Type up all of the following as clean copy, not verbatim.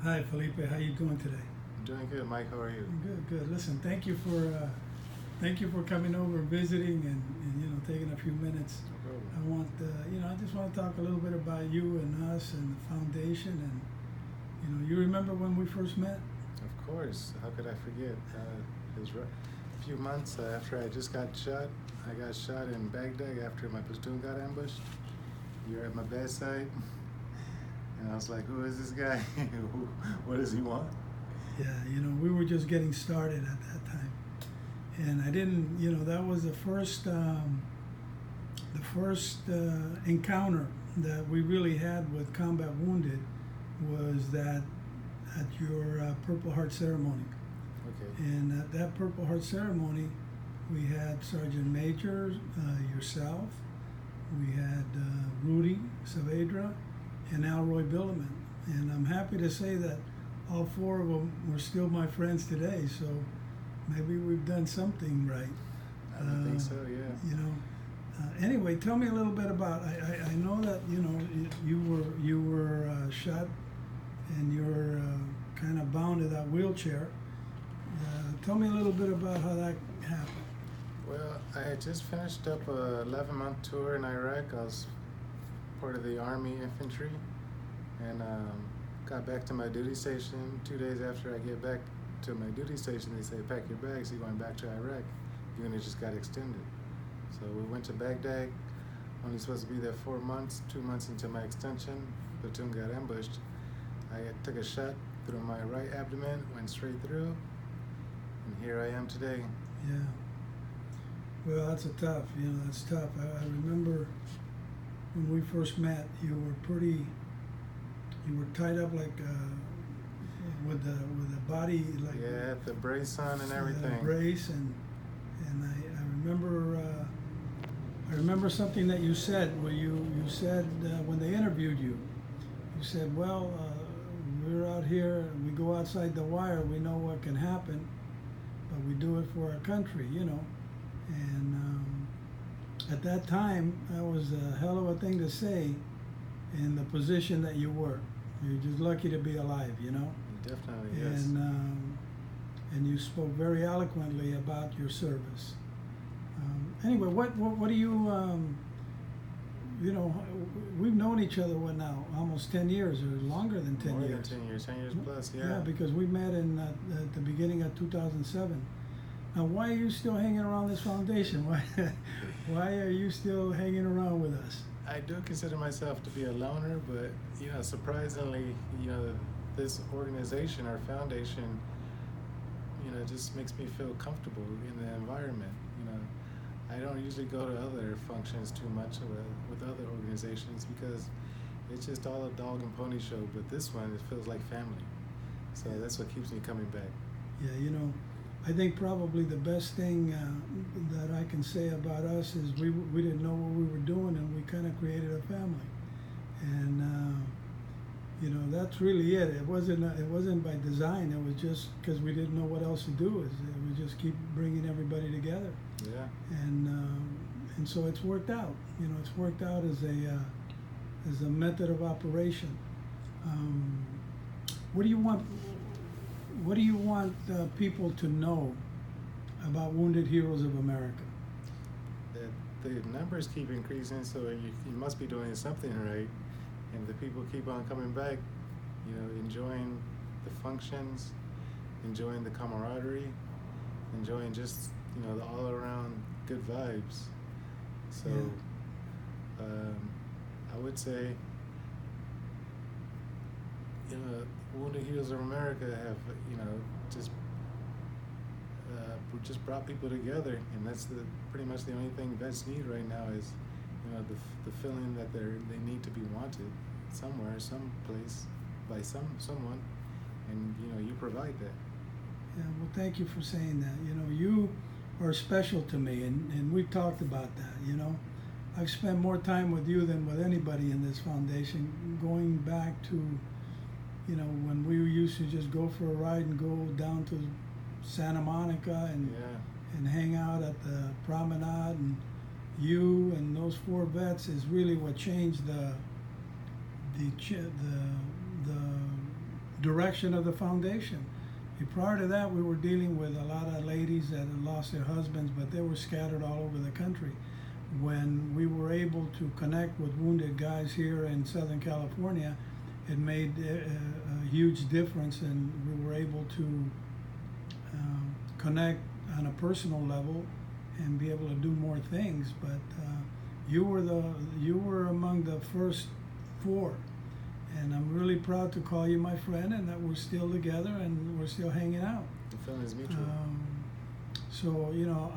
Hi, Felipe. How you doing today? I'm doing good, Mike. How are you? Good, good. Listen, thank you for coming over, visiting, and taking a few minutes. No problem. I just want to talk a little bit about you and us and the foundation, and you remember when we first met? Of course. How could I forget? It was a few months after I just got shot. I got shot in Baghdad after my platoon got ambushed. You were at my bedside, and I was like, "Who is this guy? What does he want?" Yeah, we were just getting started at that time, and I didn't, that was the first encounter that we really had with combat wounded was that at your Purple Heart ceremony. Okay. And at that Purple Heart ceremony, we had Sergeant Major, yourself, we had Rudy Saavedra, and Alroy Billiman. And I'm happy to say that all four of them were still my friends today, so maybe we've done something right. I would think so. Yeah. Anyway, tell me a little bit about. I know that you were shot, and you're kind of bound to that wheelchair. Tell me a little bit about how that happened. Well, I had just finished up a 11-month tour in Iraq. I was part of the Army Infantry, and got back to my duty station 2 days after I get back to my duty station. They say, pack your bags, you're going back to Iraq. The unit just got extended. So we went to Baghdad, only supposed to be there 4 months, 2 months into my extension. Platoon got ambushed. I took a shot through my right abdomen, went straight through, and here I am today. Yeah. Well, that's that's tough. I remember when we first met, you were tied up like with the body like Yeah, the brace on and everything. brace, and I remember something that you said where you said when they interviewed you, you said, well, we're out here, we go outside the wire, we know what can happen, but we do it for our country, and at that time, that was a hell of a thing to say in the position that you were. You're just lucky to be alive, Definitely, yes. And you spoke very eloquently about your service. Anyway, what do you, we've known each other, what now, almost 10 years or longer than 10 More years. than 10 years, 10 years plus, yeah. Yeah, because we met at the beginning of 2007. Now, why are you still hanging around this foundation? Why are you still hanging around with us? I do consider myself to be a loner, but surprisingly, this organization, our foundation, just makes me feel comfortable in the environment. I don't usually go to other functions too much with other organizations because it's just all a dog and pony show. But this one, it feels like family. So that's what keeps me coming back. Yeah, I think probably the best thing that I can say about us is we didn't know what we were doing, and we kind of created a family, and that's really it. It wasn't by design. It was just because we didn't know what else to do. It was just keep bringing everybody together. Yeah. And so it's worked out. It's worked out as a method of operation. What do you want? What do you want people to know about Wounded Heroes of America? That the numbers keep increasing, so you must be doing something right. And the people keep on coming back, enjoying the functions, enjoying the camaraderie, enjoying just, the all-around good vibes. So, I would say, Wounded Heroes of America have, just brought people together, and that's pretty much the only thing vets need right now is, the feeling that they need to be wanted somewhere, someplace, by someone, and you provide that. Yeah, well, thank you for saying that. You are special to me, and we've talked about that. I've spent more time with you than with anybody in this foundation, going back to when we used to just go for a ride and go down to Santa Monica and hang out at the promenade, and you and those four vets is really what changed the direction of the foundation. Prior to that, we were dealing with a lot of ladies that had lost their husbands, but they were scattered all over the country. When we were able to connect with wounded guys here in Southern California, it made a huge difference, and we were able to connect on a personal level and be able to do more things. But you were among the first 4. And I'm really proud to call you my friend, and that we're still together and we're still hanging out. The feeling is mutual. So you know,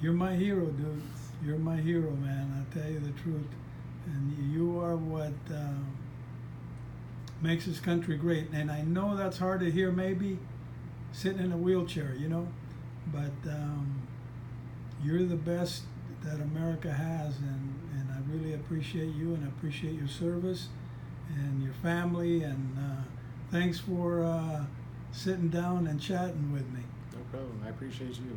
you're my hero, dude. You're my hero, man. I tell you the truth, and you are what makes this country great. And I know that's hard to hear, maybe sitting in a wheelchair, you know, but you're the best that America has, and I really appreciate you, and I appreciate your service and your family, and thanks for sitting down and chatting with me. No problem. I appreciate you.